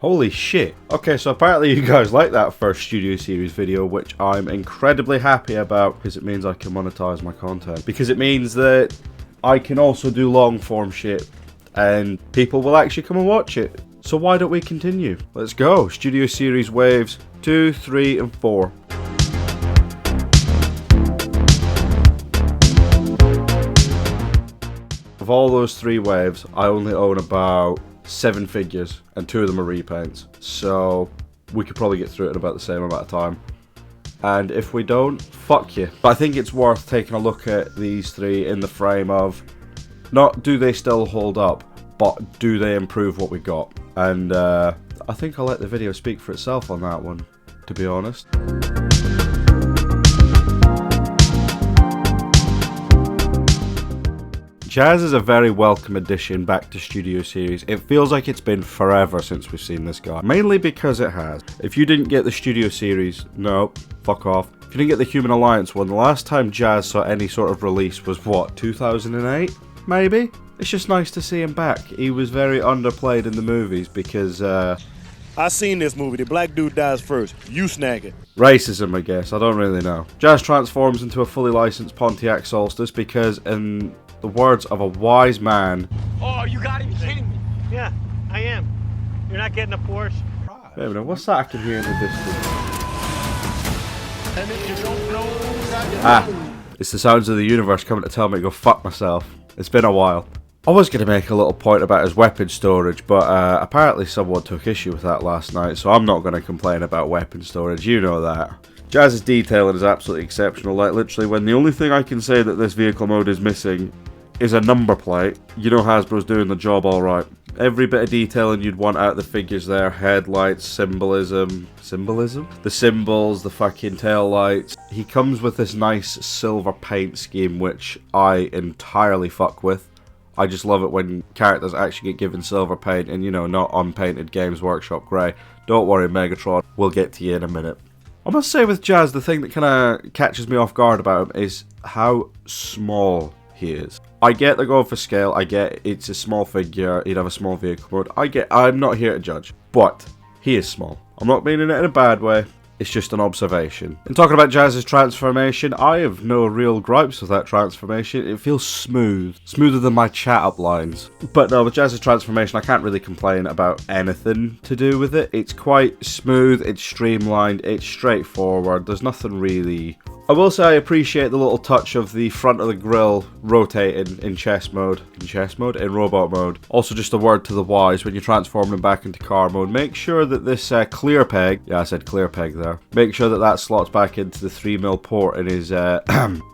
Holy shit. Okay, so apparently you guys like that first Studio Series video, which I'm incredibly happy about because it means I can monetize my content. Because it means that I can also do long form shit and people will actually come and watch it. So why don't we continue? Let's go. Studio Series waves 2, 3, and 4. Of all those 3 waves, I only own about 7 figures, and 2 of them are repaints, so we could probably get through it in about the same amount of time. And if we don't, fuck you. But I think it's worth taking a look at these 3 in the frame of, not do they still hold up, but do they improve what we got? And I think I'll let the video speak for itself on that one, to be honest. Jazz is a very welcome addition back to Studio Series. It feels like it's been forever since we've seen this guy. Mainly because it has. If you didn't get the Studio Series, no, fuck off. If you didn't get the Human Alliance one, the last time Jazz saw any sort of release was what, 2008? Maybe? It's just nice to see him back. He was very underplayed in the movies because, I seen this movie. The black dude dies first. You snag it. Racism, I guess. I don't really know. Jazz transforms into a fully licensed Pontiac Solstice because, in the words of a wise man... Oh, you gotta be kidding me. Yeah, I am. You're not getting a Porsche? Wait a minute, what's that I can hear in the distance? And if you don't know, It's the sounds of the universe coming to tell me to go fuck myself. It's been a while. I was going to make a little point about his weapon storage, but apparently someone took issue with that last night, so I'm not going to complain about weapon storage, you know that. Jazz's detailing is absolutely exceptional, like literally when the only thing I can say that this vehicle mode is missing is a number plate, you know Hasbro's doing the job alright. Every bit of detailing you'd want out of the figures there, headlights, symbolism? The symbols, the fucking tail lights. He comes with this nice silver paint scheme, which I entirely fuck with. I just love it when characters actually get given silver paint and, you know, not unpainted Games Workshop grey. Don't worry, Megatron, we'll get to you in a minute. I must say with Jazz, the thing that kind of catches me off guard about him is how small he is. I get they're going for scale, I get it's a small figure, he'd have a small vehicle mode, I'm not here to judge, but he is small. I'm not meaning it in a bad way, it's just an observation. And talking about Jazz's transformation, I have no real gripes with that transformation. It feels smooth. Smoother than my chat up lines. But no, with Jazz's transformation, I can't really complain about anything to do with it. It's quite smooth, it's streamlined, it's straightforward. There's nothing really... I will say I appreciate the little touch of the front of the grille rotating in chess mode. In robot mode. Also just a word to the wise, when you're transforming them back into car mode, make sure that this clear peg, yeah I said clear peg there, make sure that that slots back into the 3mm port in his,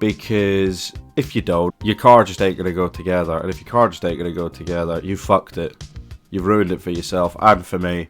because if you don't, your car just ain't going to go together, and if your car just ain't going to go together, you fucked it. You've ruined it for yourself and for me.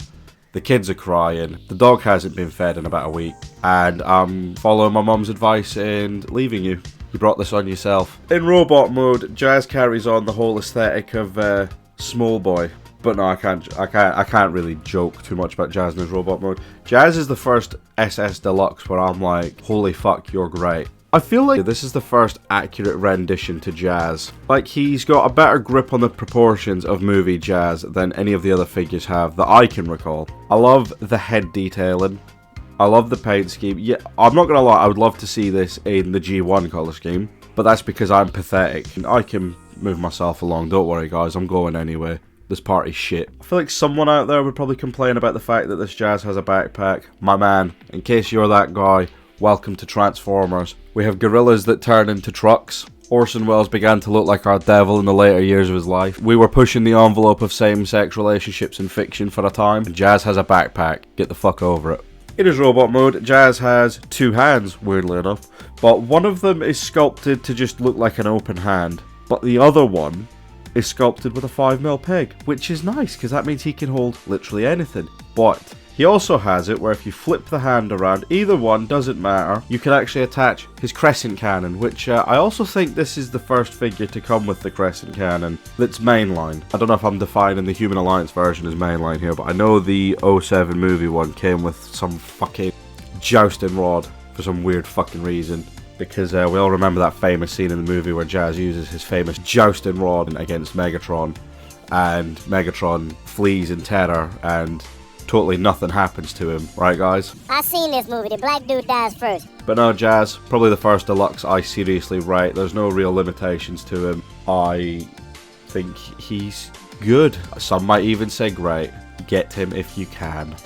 The kids are crying, the dog hasn't been fed in about a week, and I'm following my mum's advice and leaving you. You brought this on yourself. In robot mode, Jazz carries on the whole aesthetic of small boy. But no, I can't really joke too much about Jazz in his robot mode. Jazz is the first SS Deluxe where I'm like, holy fuck, you're great. I feel like this is the first accurate rendition to Jazz. Like, he's got a better grip on the proportions of movie Jazz than any of the other figures have that I can recall. I love the head detailing. I love the paint scheme. Yeah, I'm not gonna lie, I would love to see this in the G1 colour scheme. But that's because I'm pathetic. And I can move myself along, don't worry guys, I'm going anyway. This party's shit. I feel like someone out there would probably complain about the fact that this Jazz has a backpack. My man, in case you're that guy, welcome to Transformers. We have gorillas that turn into trucks. Orson Welles began to look like our devil in the later years of his life. We were pushing the envelope of same-sex relationships in fiction for a time. And Jazz has a backpack. Get the fuck over it. In his robot mode, Jazz has 2 hands, weirdly enough. But one of them is sculpted to just look like an open hand. But the other one is sculpted with a 5mm peg, which is nice because that means he can hold literally anything. But he also has it where if you flip the hand around, either one, doesn't matter, you can actually attach his crescent cannon, which I also think this is the first figure to come with the crescent cannon that's mainline. I don't know if I'm defining the Human Alliance version as mainline here, but I know the 07 movie one came with some fucking jousting rod for some weird fucking reason. Because we all remember that famous scene in the movie where Jazz uses his famous jousting rod against Megatron, and Megatron flees in terror, and totally nothing happens to him, right guys? I seen this movie. The black dude dies first. But no, Jazz, probably the first deluxe I seriously rate. There's no real limitations to him. I think he's good. Some might even say great. Get him if you can.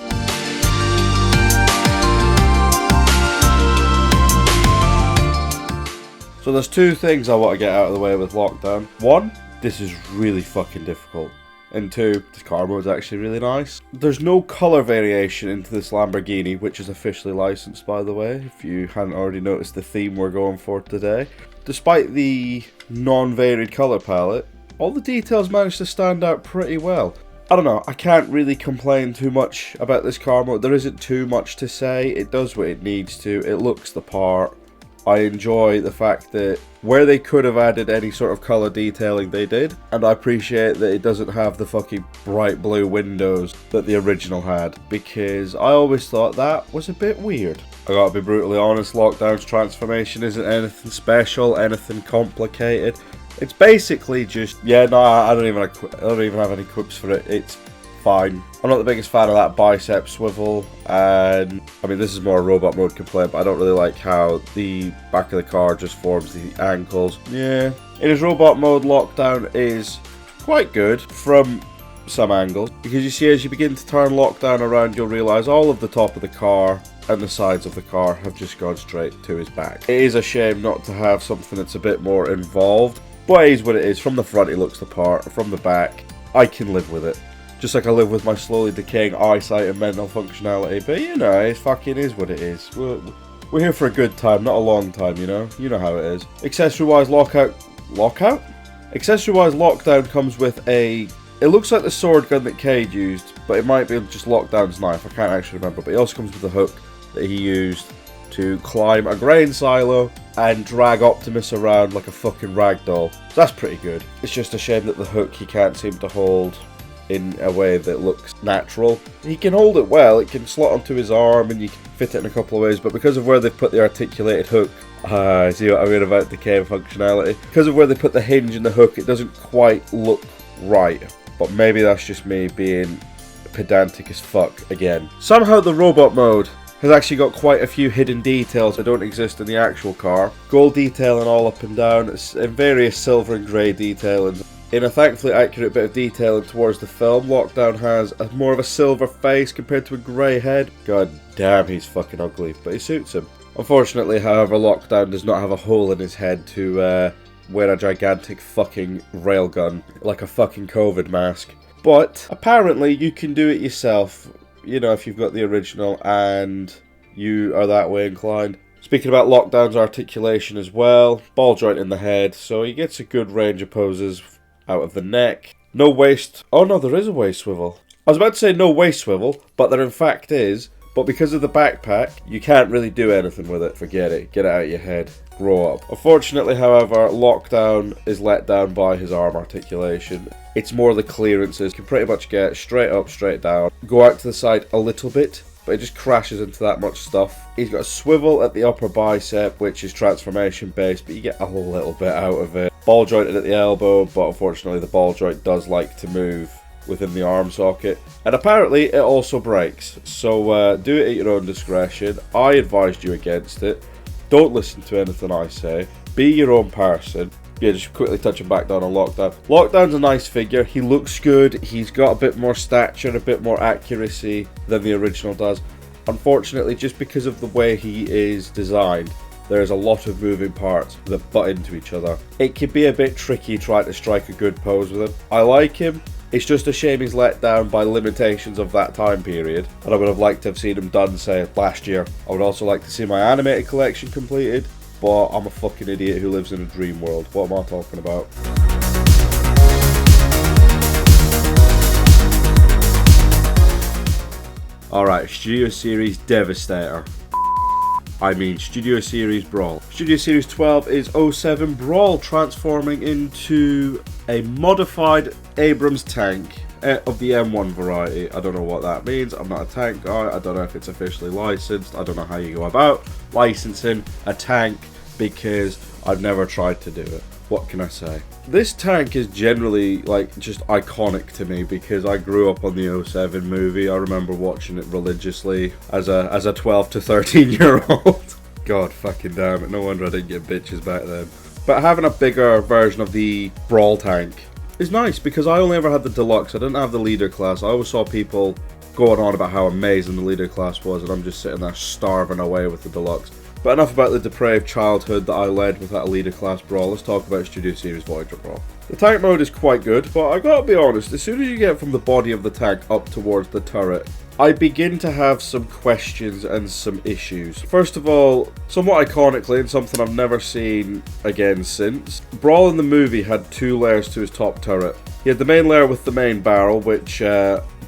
So there's two things I want to get out of the way with Lockdown. One, this is really fucking difficult. And two, this car mode is actually really nice. There's no colour variation into this Lamborghini, which is officially licensed, by the way, if you hadn't already noticed the theme we're going for today. Despite the non-varied colour palette, all the details managed to stand out pretty well. I don't know, I can't really complain too much about this car mode. There isn't too much to say. It does what it needs to. It looks the part. I enjoy the fact that where they could have added any sort of colour detailing, they did. And I appreciate that it doesn't have the fucking bright blue windows that the original had, because I always thought that was a bit weird. I gotta be brutally honest, Lockdown's transformation isn't anything special, anything complicated. It's basically just, yeah, no, I don't even have any quips for it. It's fine. I'm not the biggest fan of that bicep swivel, and I mean, this is more a robot mode complaint, but I don't really like how the back of the car just forms the ankles. Yeah, in his robot mode, Lockdown is quite good from some angles, because you see, as you begin to turn Lockdown around, you'll realise all of the top of the car and the sides of the car have just gone straight to his back. It is a shame not to have something that's a bit more involved, but it is what it is. From the front, he looks the part. From the back, I can live with it. Just like I live with my slowly decaying eyesight and mental functionality. But you know, it fucking is what it is. We're here for a good time, not a long time, you know? You know how it is. Accessory-wise, Lockout? Accessory-wise, Lockdown comes with a... It looks like the sword gun that Cade used, but it might be just Lockdown's knife. I can't actually remember. But it also comes with a hook that he used to climb a grain silo and drag Optimus around like a fucking ragdoll. So that's pretty good. It's just a shame that the hook he can't seem to hold in a way that looks natural. He can hold it well, it can slot onto his arm and you can fit it in a couple of ways, but because of where they've put the articulated hook, see what I mean about decaying functionality? Because of where they put the hinge in the hook, it doesn't quite look right. But maybe that's just me being pedantic as fuck again. Somehow the robot mode has actually got quite a few hidden details that don't exist in the actual car. Gold detailing all up and down, and various silver and grey detailing. In a thankfully accurate bit of detailing towards the film, Lockdown has more of a silver face compared to a grey head. God damn, he's fucking ugly, but he suits him. Unfortunately, however, Lockdown does not have a hole in his head to wear a gigantic fucking railgun like a fucking COVID mask. But apparently you can do it yourself, you know, if you've got the original and you are that way inclined. Speaking about Lockdown's articulation as well, ball joint in the head, so he gets a good range of poses out of the neck. No waist. Oh no, there is a waist swivel. I was about to say no waist swivel, but there in fact is. But because of the backpack, you can't really do anything with it. Forget it. Get it out of your head. Grow up. Unfortunately, however, Lockdown is let down by his arm articulation. It's more the clearances. You can pretty much get straight up, straight down. Go out to the side a little bit, but it just crashes into that much stuff. He's got a swivel at the upper bicep, which is transformation based, but you get a little bit out of it. Ball jointed at the elbow, but unfortunately the ball joint does like to move within the arm socket. And apparently it also breaks. So do it at your own discretion. I advised you against it. Don't listen to anything I say. Be your own person. Yeah, just quickly touching back down on Lockdown. Lockdown's a nice figure. He looks good. He's got a bit more stature, a bit more accuracy than the original does. Unfortunately, just because of the way he is designed, there's a lot of moving parts that butt into each other. It can be a bit tricky trying to strike a good pose with him. I like him. It's just a shame he's let down by limitations of that time period. And I would have liked to have seen him done, say, last year. I would also like to see my animated collection completed. But I'm a fucking idiot who lives in a dream world. What am I talking about? Alright, Studio Series Devastator. I mean Studio Series Brawl. Studio Series 12 is 07 Brawl, transforming into a modified Abrams tank of the M1 variety. I don't know what that means. I'm not a tank guy. I don't know if it's officially licensed. I don't know how you go about licensing a tank because I've never tried to do it. What can I say? This tank is generally, like, just iconic to me because I grew up on the 07 movie. I remember watching it religiously as a 12 to 13 year old. God fucking damn it, no wonder I didn't get bitches back then. But having a bigger version of the Brawl tank is nice because I only ever had the deluxe. I didn't have the leader class. I always saw people going on about how amazing the leader class was, and I'm just sitting there starving away with the deluxe. But enough about the depraved childhood that I led without a leader class Brawl. Let's talk about Studio Series Voyager Brawl. The tank mode is quite good, but I gotta be honest, as soon as you get from the body of the tank up towards the turret, I begin to have some questions and some issues. First of all, somewhat iconically, and something I've never seen again since, Brawl in the movie had two layers to his top turret. He had the main layer with the main barrel, which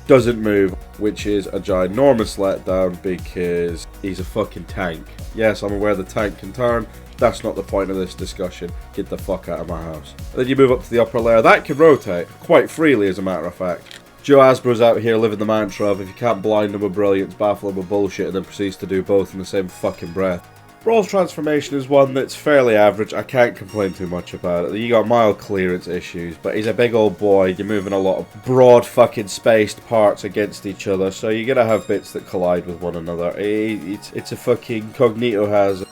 doesn't move, which is a ginormous letdown because he's a fucking tank. Yes, I'm aware the tank can turn. That's not the point of this discussion. Get the fuck out of my house. And then you move up to the upper layer. That can rotate quite freely, as a matter of fact. Joe Asbro's out here living the mantra of if you can't blind him with brilliance, baffle him with bullshit, and then proceeds to do both in the same fucking breath. Brawl's transformation is one that's fairly average. I can't complain too much about it. You got mild clearance issues, but he's a big old boy. You're moving a lot of broad fucking spaced parts against each other, so you're gonna have bits that collide with one another. It's a fucking cognito hazard.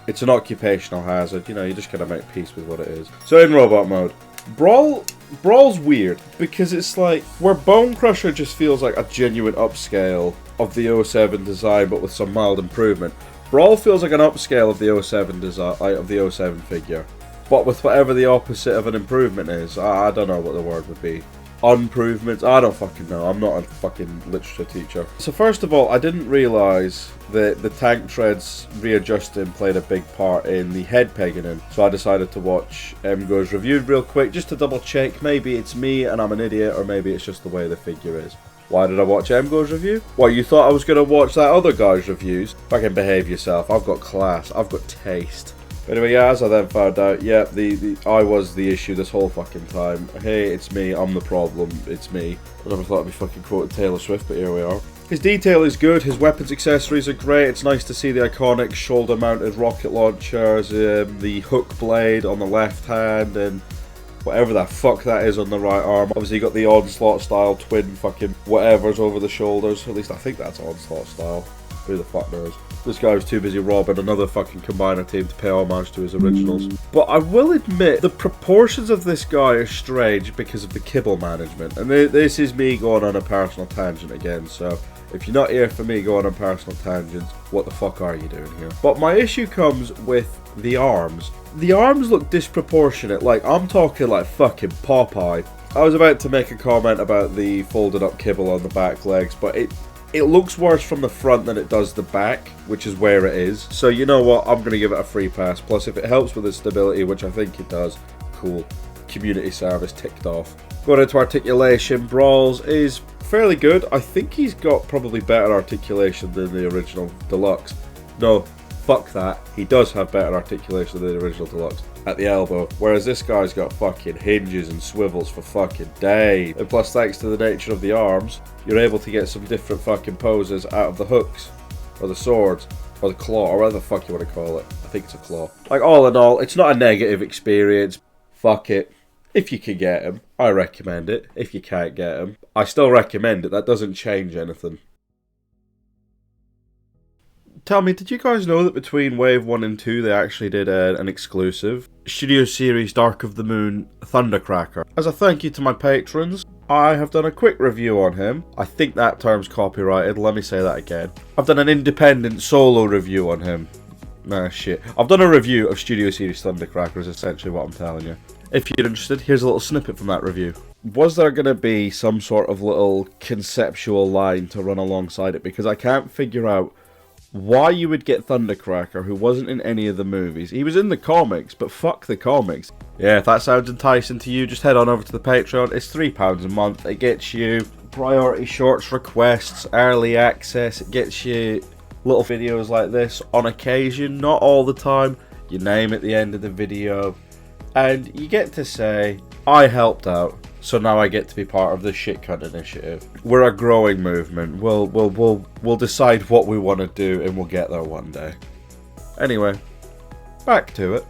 It's an occupational hazard. You know, you just gotta make peace with what it is. So in robot mode, Brawl's weird because it's like where Bone Crusher just feels like a genuine upscale of the 07 design, but with some mild improvement. Brawl feels like an upscale of the 07 design, of the 07 figure, but with whatever the opposite of an improvement is. I don't know what the word would be. Improvements? I don't fucking know. I'm not a fucking literature teacher. So first of all, I didn't realise that the tank treads readjusting played a big part in the head pegging in. So I decided to watch MGo's review real quick just to double check. Maybe it's me and I'm an idiot, or maybe it's just the way the figure is. Why did I watch MGo's review? What, you thought I was going to watch that other guy's reviews? Fucking behave yourself. I've got class. I've got taste. Anyway, yeah, as I then found out, yeah, I was the issue this whole fucking time. Hey, it's me. I'm the problem. It's me. I never thought I'd be fucking quoting Taylor Swift, but here we are. His detail is good. His weapons accessories are great. It's nice to see the iconic shoulder-mounted rocket launchers, the hook blade on the left hand, and whatever the fuck that is on the right arm. Obviously you got the Onslaught style twin fucking whatever's over the shoulders. At least I think that's Onslaught style. Who the fuck knows? This guy was too busy robbing another fucking combiner team to pay homage to his originals. But I will admit, the proportions of this guy are strange because of the kibble management. And this is me going on a personal tangent again, so if you're not here for me going on personal tangents, what the fuck are you doing here? But my issue comes with the arms. The arms look disproportionate, like I'm talking like fucking Popeye. I was about to make a comment about the folded up kibble on the back legs, but it looks worse from the front than it does the back, which is where it is. So you know what, I'm going to give it a free pass. Plus if it helps with the stability, which I think it does, cool. Community service ticked off. Going into articulation, Brawl's is fairly good. I think he's got probably better articulation than the original Deluxe. No, fuck that. He does have better articulation than the original Deluxe at the elbow, whereas this guy's got fucking hinges and swivels for fucking days. And plus, thanks to the nature of the arms, you're able to get some different fucking poses out of the hooks, or the swords, or the claw, or whatever the fuck you want to call it. I think it's a claw. Like, all in all, it's not a negative experience. Fuck it. If you can get him, I recommend it. If you can't get him, I still recommend it. That doesn't change anything. Tell me, did you guys know that between Wave 1 and 2 they actually did an exclusive Studio Series Dark of the Moon Thundercracker? As a thank you to my patrons, I have done a quick review on him. I think that term's copyrighted, let me say that again. I've done an independent solo review on him. Nah, shit. I've done a review of Studio Series Thundercracker is essentially what I'm telling you. If you're interested, here's a little snippet from that review. Was there going to be some sort of little conceptual line to run alongside it? Because I can't figure out why you would get Thundercracker, who wasn't in any of the movies. He was in the comics, but fuck the comics. Yeah, if that sounds enticing to you, just head on over to the Patreon. It's £3 a month. It gets you priority shorts requests, early access. It gets you little videos like this on occasion, not all the time. Your name at the end of the video. And you get to say, I helped out, so now I get to be part of the shit cunt initiative. We're a growing movement. We'll decide what we want to do, and we'll get there one day. Anyway, back to it.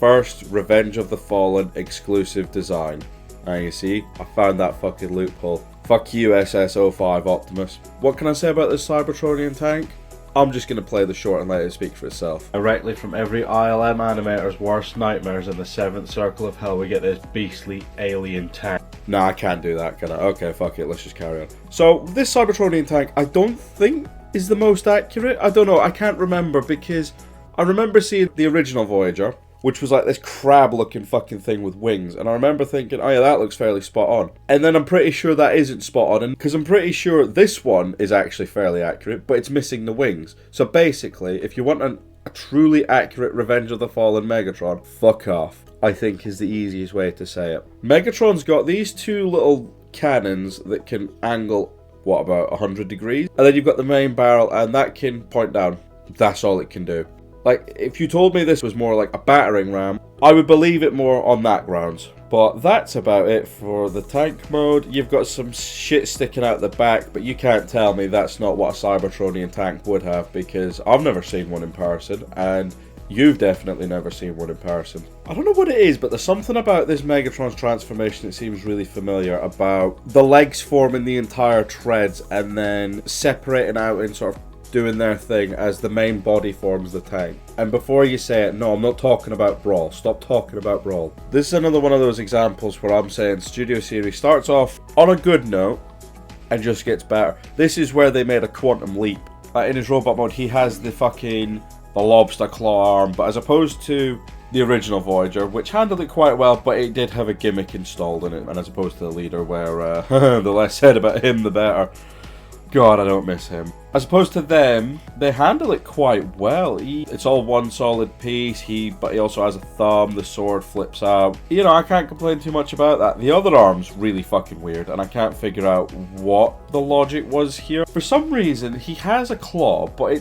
first Revenge of the Fallen exclusive design. And you see, I found that fucking loophole. Fuck you, SS05 Optimus. What can I say about this Cybertronian tank? I'm just going to play the short and let it speak for itself. Directly from every ILM animator's worst nightmares in the 7th circle of hell, we get this beastly alien tank. Nah, I can't do that, can I? Okay, fuck it, let's just carry on. So, this Cybertronian tank, I don't think is the most accurate. I don't know, I can't remember, because I remember seeing the original Voyager, which was like this crab-looking fucking thing with wings, and I remember thinking, oh yeah, that looks fairly spot on. And then I'm pretty sure that isn't spot on, because I'm pretty sure this one is actually fairly accurate, but it's missing the wings. So basically, if you want a truly accurate Revenge of the Fallen Megatron, fuck off, I think is the easiest way to say it. Megatron's got these two little cannons that can angle, what, about 100 degrees? And then you've got the main barrel, and that can point down. That's all it can do. Like, if you told me this was more like a battering ram, I would believe it more on that grounds. But that's about it for the tank mode. You've got some shit sticking out the back, but you can't tell me that's not what a Cybertronian tank would have, because I've never seen one in person, and you've definitely never seen one in person. I don't know what it is, but there's something about this Megatron's transformation that seems really familiar, about the legs forming the entire treads and then separating out in sort of doing their thing as the main body forms the tank. And before you say it, no, I'm not talking about Brawl. Stop talking about Brawl. This is another one of those examples where I'm saying Studio Series starts off on a good note and just gets better. This is where they made a quantum leap. In his robot mode, he has the lobster claw arm, but as opposed to the original Voyager, which handled it quite well, but it did have a gimmick installed in it, and as opposed to the leader, where the less said about him, the better. God, I don't miss him. As opposed to them, they handle it quite well. It's all one solid piece, but he also has a thumb, the sword flips out. You know, I can't complain too much about that. The other arm's really fucking weird, and I can't figure out what the logic was here. For some reason, he has a claw, but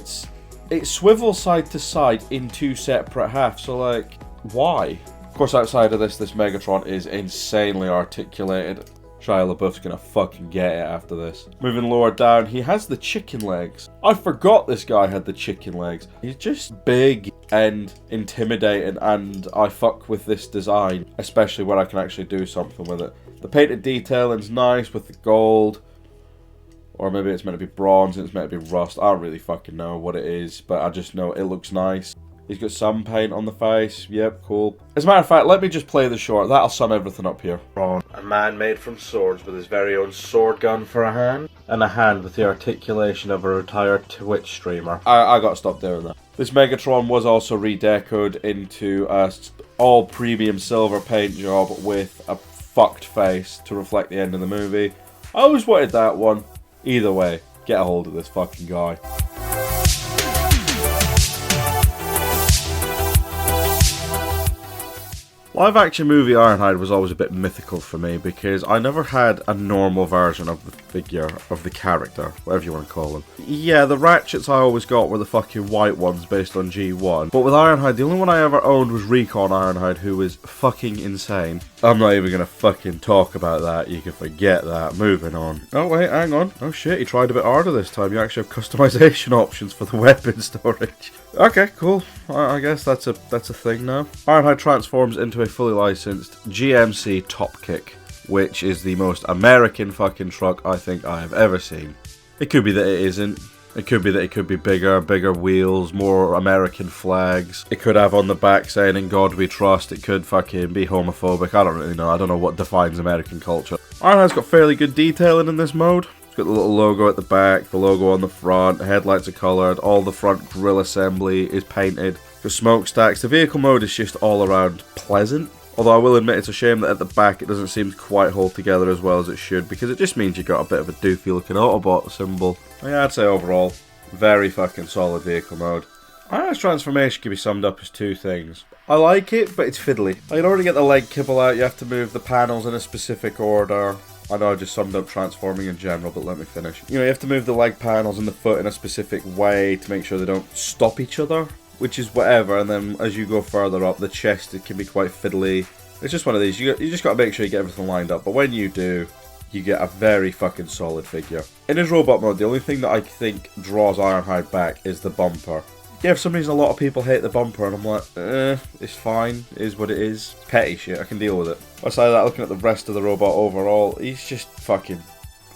it swivels side to side in two separate halves, so like, why? Of course, outside of this Megatron is insanely articulated. Shia LaBeouf's gonna fucking get it after this. Moving lower down, he has the chicken legs. I forgot this guy had the chicken legs. He's just big and intimidating, and I fuck with this design, especially when I can actually do something with it. The painted detailing's nice with the gold, or maybe it's meant to be bronze and it's meant to be rust. I don't really fucking know what it is, but I just know it looks nice. He's got some paint on the face. Yep, cool. As a matter of fact, let me just play the short. That'll sum everything up here. A man made from swords with his very own sword gun for a hand, and a hand with the articulation of a retired Twitch streamer. I gotta stop doing that. This Megatron was also redecoed into a all premium silver paint job with a fucked face to reflect the end of the movie. I always wanted that one. Either way, get a hold of this fucking guy. Live action movie Ironhide was always a bit mythical for me because I never had a normal version of the figure, of the character, whatever you want to call them. Yeah, the Ratchets I always got were the fucking white ones based on G1, but with Ironhide, the only one I ever owned was Recon Ironhide, who was fucking insane. I'm not even gonna fucking talk about that, you can forget that. Moving on. Oh wait, hang on. Oh shit, he tried a bit harder this time. You actually have customization options for the weapon storage. Okay, cool. I guess that's a thing now. Ironhide transforms into a fully licensed GMC Top Kick, which is the most American fucking truck I think I have ever seen. It could be that it isn't. It could be that it could be bigger wheels, more American flags. It could have on the back saying "In God We Trust." It could fucking be homophobic. I don't really know. I don't know what defines American culture. Ironhide's got fairly good detailing in this mode. It's got the little logo at the back, the logo on the front, the headlights are coloured, all the front grille assembly is painted. The smokestacks, the vehicle mode is just all around pleasant. Although I will admit it's a shame that at the back it doesn't seem to quite hold together as well as it should, because it just means you got a bit of a doofy looking Autobot symbol. Yeah, I'd say overall, very fucking solid vehicle mode. Ironhide's transformation can be summed up as two things. I like it, but it's fiddly. In order to get the leg kibble out, you have to move the panels in a specific order. I know I just summed up transforming in general, but let me finish. You know, you have to move the leg panels and the foot in a specific way to make sure they don't stop each other, which is whatever, and then as you go further up, the chest, it can be quite fiddly. It's just one of these, you just gotta make sure you get everything lined up, but when you do, you get a very fucking solid figure. In his robot mode, the only thing that I think draws Ironhide back is the bumper. Yeah, for some reason a lot of people hate the bumper, and I'm like, it's fine, it is what it is. Petty shit, I can deal with it. Aside that, looking at the rest of the robot overall, he's just fucking...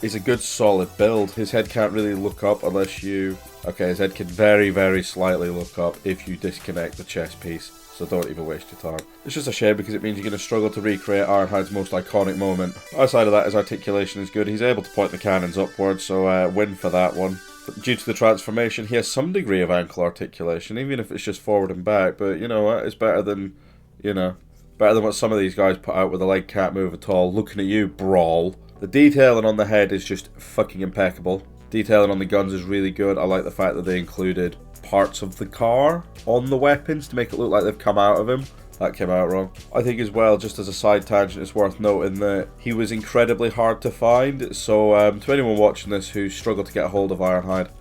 He's a good solid build. His head can't really look up unless you... Okay, his head can very, very slightly look up if you disconnect the chest piece. So don't even waste your time. It's just a shame because it means you're going to struggle to recreate Ironhide's most iconic moment. Outside of that, his articulation is good. He's able to point the cannons upwards, so win for that one. But due to the transformation, he has some degree of ankle articulation, even if it's just forward and back. But you know what? It's better than, you know, better than what some of these guys put out where the leg can't move at all. Looking at you, Brawl. The detailing on the head is just fucking impeccable. Detailing on the guns is really good. I like the fact that they included parts of the car on the weapons to make it look like they've come out of him. That came out wrong. I think as well, just as a side tangent, it's worth noting that he was incredibly hard to find. So to anyone watching this who struggled to get a hold of Ironhide,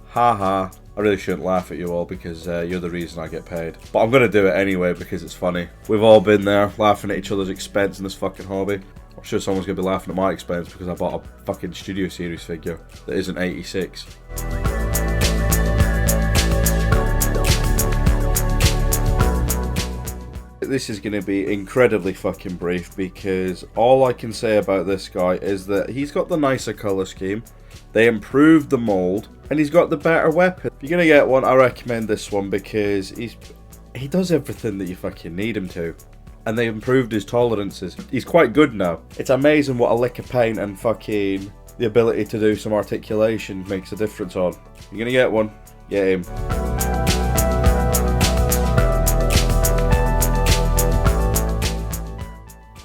haha, I really shouldn't laugh at you all because you're the reason I get paid. But I'm going to do it anyway because it's funny. We've all been there, laughing at each other's expense in this fucking hobby. I'm sure someone's going to be laughing at my expense because I bought a fucking Studio Series figure that isn't 86. This is going to be incredibly fucking brief because all I can say about this guy is that he's got the nicer colour scheme, they improved the mould, and he's got the better weapon. If you're going to get one, I recommend this one because he does everything that you fucking need him to. And they improved his tolerances. He's quite good now. It's amazing what a lick of paint and fucking the ability to do some articulation makes a difference on. You're going to get one, get him.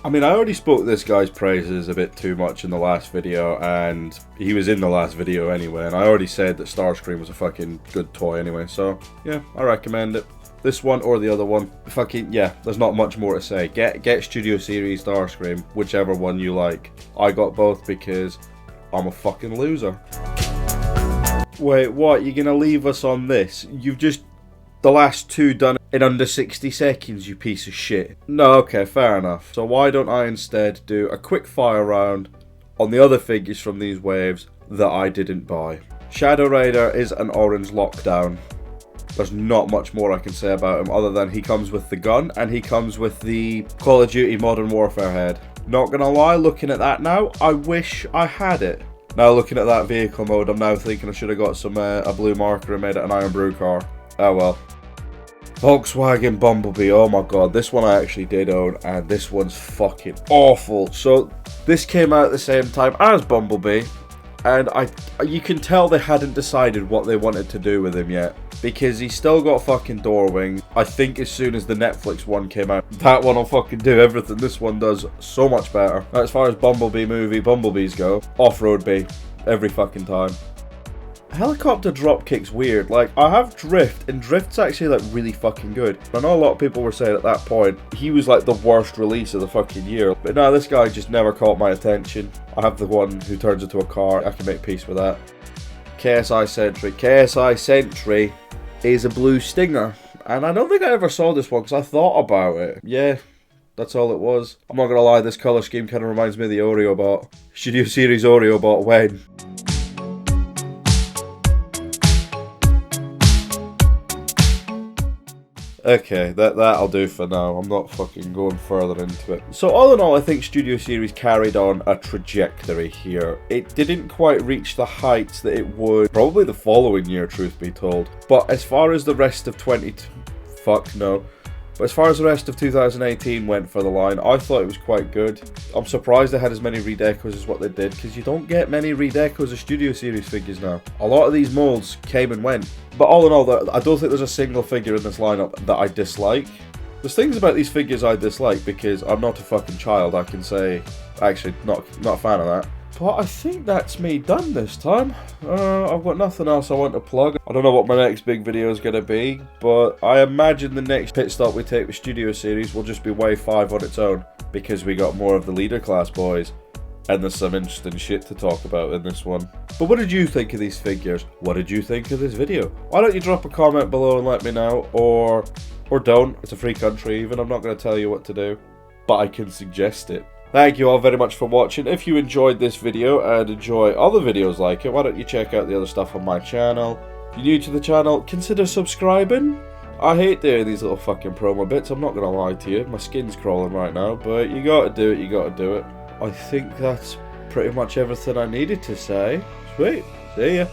I mean, I already spoke this guy's praises a bit too much in the last video, and he was in the last video anyway, and I already said that Starscream was a fucking good toy anyway, so yeah, I recommend it. This one or the other one, fucking, yeah, there's not much more to say. Get Studio Series Starscream, whichever one you like. I got both because I'm a fucking loser. Wait, what? You're gonna leave us on this? You've just... The last two done in under 60 seconds, you piece of shit. No, okay, fair enough. So why don't I instead do a quick fire round on the other figures from these waves that I didn't buy. Shadow Raider is an orange Lockdown. There's not much more I can say about him other than he comes with the gun and he comes with the Call of Duty Modern Warfare head. Not gonna lie, looking at that now, I wish I had it. Now looking at that vehicle mode, I'm now thinking I should have got some a blue marker and made it an Iron Brew car. Oh well. Volkswagen Bumblebee, oh my god, this one I actually did own, and this one's fucking awful. So, this came out at the same time as Bumblebee, and you can tell they hadn't decided what they wanted to do with him yet, because he's still got fucking door wings. I think as soon as the Netflix one came out, that one will fucking do everything this one does so much better. Now, as far as Bumblebees go, off-road bee, every fucking time. Helicopter dropkick's weird. Like, I have Drift, and Drift's actually like really fucking good. I know a lot of people were saying at that point he was like the worst release of the fucking year, but no, this guy just never caught my attention. I have the one who turns into a car. I can make peace with that. KSI Sentry. KSI Sentry is a blue stinger, and I don't think I ever saw this one because I thought about it. Yeah, that's all it was. I'm not gonna lie, this color scheme kind of reminds me of the Oreo bot. Studio Series Oreo bot when. Okay, that'll do for now. I'm not fucking going further into it. So all in all, I think Studio Series carried on a trajectory here. It didn't quite reach the heights that it would probably the following year, truth be told. But as far as the rest of But as far as the rest of 2018 went for the line, I thought it was quite good. I'm surprised they had as many redecos as what they did, because you don't get many redecos of Studio Series figures now. A lot of these molds came and went. But all in all, I don't think there's a single figure in this lineup that I dislike. There's things about these figures I dislike because I'm not a fucking child, I can say. Actually, not a fan of that. But I think that's me done this time. I've got nothing else I want to plug. I don't know what my next big video is going to be, but I imagine the next pit stop we take with Studio Series will just be Wave 5 on its own, because we got more of the leader class boys, and there's some interesting shit to talk about in this one. But what did you think of these figures? What did you think of this video? Why don't you drop a comment below and let me know, or don't. It's a free country even, I'm not going to tell you what to do, but I can suggest it. Thank you all very much for watching. If you enjoyed this video and enjoy other videos like it, why don't you check out the other stuff on my channel. If you're new to the channel, consider subscribing. I hate doing these little fucking promo bits, I'm not gonna lie to you. My skin's crawling right now, but you gotta do it, you gotta do it. I think that's pretty much everything I needed to say. Sweet, see ya.